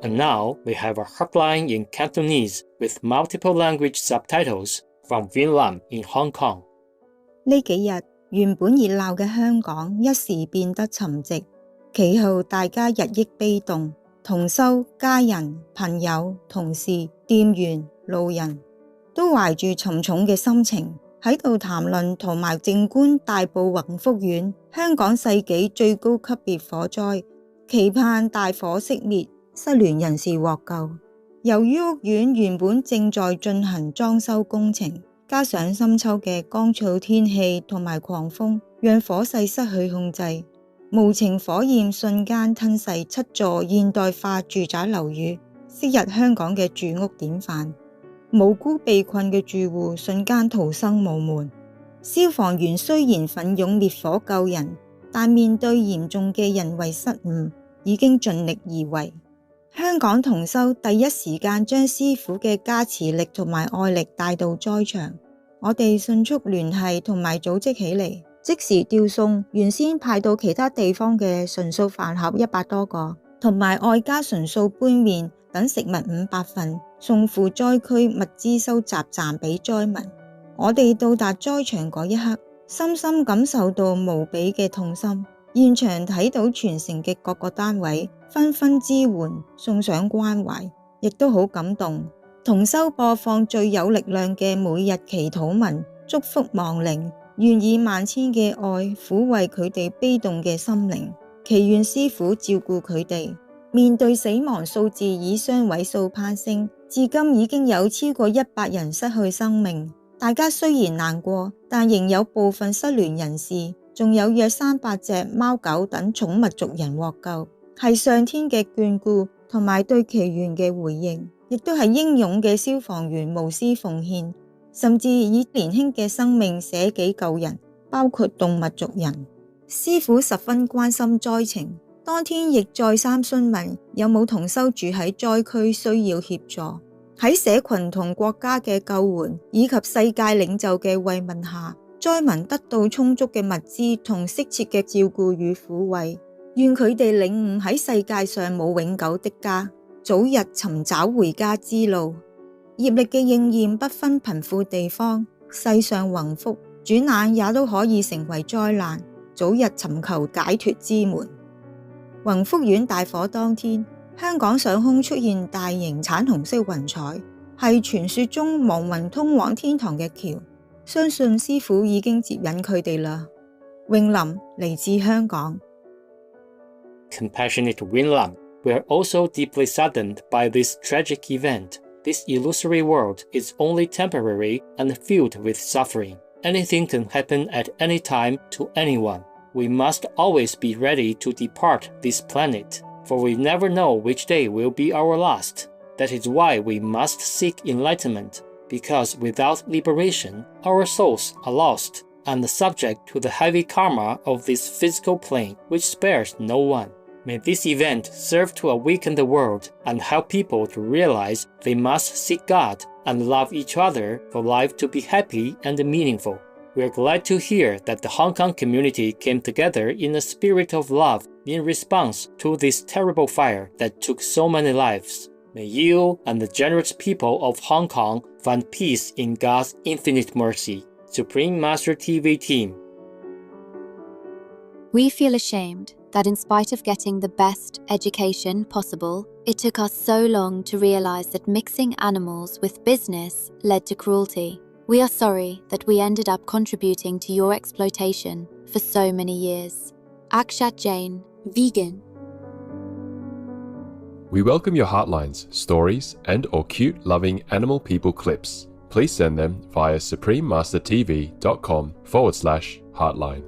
And now we have a hotline in Cantonese with multiple language subtitles from Vinlam in Hong Kong. 呢幾日原本熱鬧嘅香港一時變得沉寂，其後大家日益悲動，同修、家人、朋友、同事、店員、路人都懷住沉重嘅心情喺度談論同埋靜觀大埔宏福苑香港世紀最高級別火災，期盼大火熄滅，失聯人士獲救。由於屋苑原本正在進行裝修工程，加上深秋嘅乾燥天氣同埋狂風，讓火勢失去控制，無情火焰瞬間吞噬7座現代化住宅樓宇，昔日香港嘅住屋典範。無辜被困嘅住戶瞬間逃生無門。消防員雖然奮勇滅火救人，但面對嚴重嘅人為失誤，已經盡力而為。香港同修第一時間將師傅嘅加持力同埋愛力帶到災場，我哋迅速聯繫同埋組織起嚟，即時調送原先派到其他地方嘅純素飯盒100多個，同埋外加純素杯麵等食物500份，送赴災區物資收集站俾災民。我哋到達災場嗰一刻，深深感受到無比嘅痛心。現場睇到全城嘅各個單位紛紛支援，送上關懷，亦都好感動。同修播放最有力量嘅每日祈禱文，祝福亡靈，願以萬千嘅愛撫慰佢哋悲動嘅心靈，祈願師父照顧佢哋。面對死亡數字以雙位數攀升，至今已經有超過100人失去生命。大家雖然難過，但仍有部分失聯人士，仲有約300隻貓狗等寵物族人獲救，係上天嘅眷顧同埋對祈願嘅回應，亦都係英勇嘅消防員無私奉獻，甚至以年輕嘅生命捨己救人，包括動物族人。師父十分關心災情，當天亦再三詢問有冇同修住喺災區需要協助。喺社群同國家嘅救援以及世界領袖嘅慰問下，災民得到充足嘅物資同適切嘅照顧與撫慰。願佢哋領悟喺世界上冇永久的家，早日尋找回家之路。業力嘅應驗不分貧富地方，世上宏福，轉眼也都可以成為災難，早日尋求解脫之門。宏福苑大火當天，香港上空出現大型橙紅色雲彩，係傳說中亡魂通往天堂嘅橋，相信師父已經接引佢哋啦。詠琳嚟自香港。Compassionate Winlam, we are also deeply saddened by this tragic event. This illusory world is only temporary and filled with suffering. Anything can happen at any time to anyone. We must always be ready to depart this planet, for we never know which day will be our last. That is why we must seek enlightenment, because without liberation, our souls are lost and subject to the heavy karma of this physical plane, which spares no one. May this event serve to awaken the world and help people to realize they must seek God and love each other for life to be happy and meaningful. We are glad to hear that the Hong Kong community came together in a spirit of love in response to this terrible fire that took so many lives. May you and the generous people of Hong Kong find peace in God's infinite mercy. Supreme Master TV Team. We feel ashamed that in spite of getting the best education possible, it took us so long to realize that mixing animals with business led to cruelty. We are sorry that we ended up contributing to your exploitation for so many years. Akshat Jain, vegan. We welcome your heartlines, stories, and/or cute, loving animal people clips. Please send them via suprememastertv.com/heartline.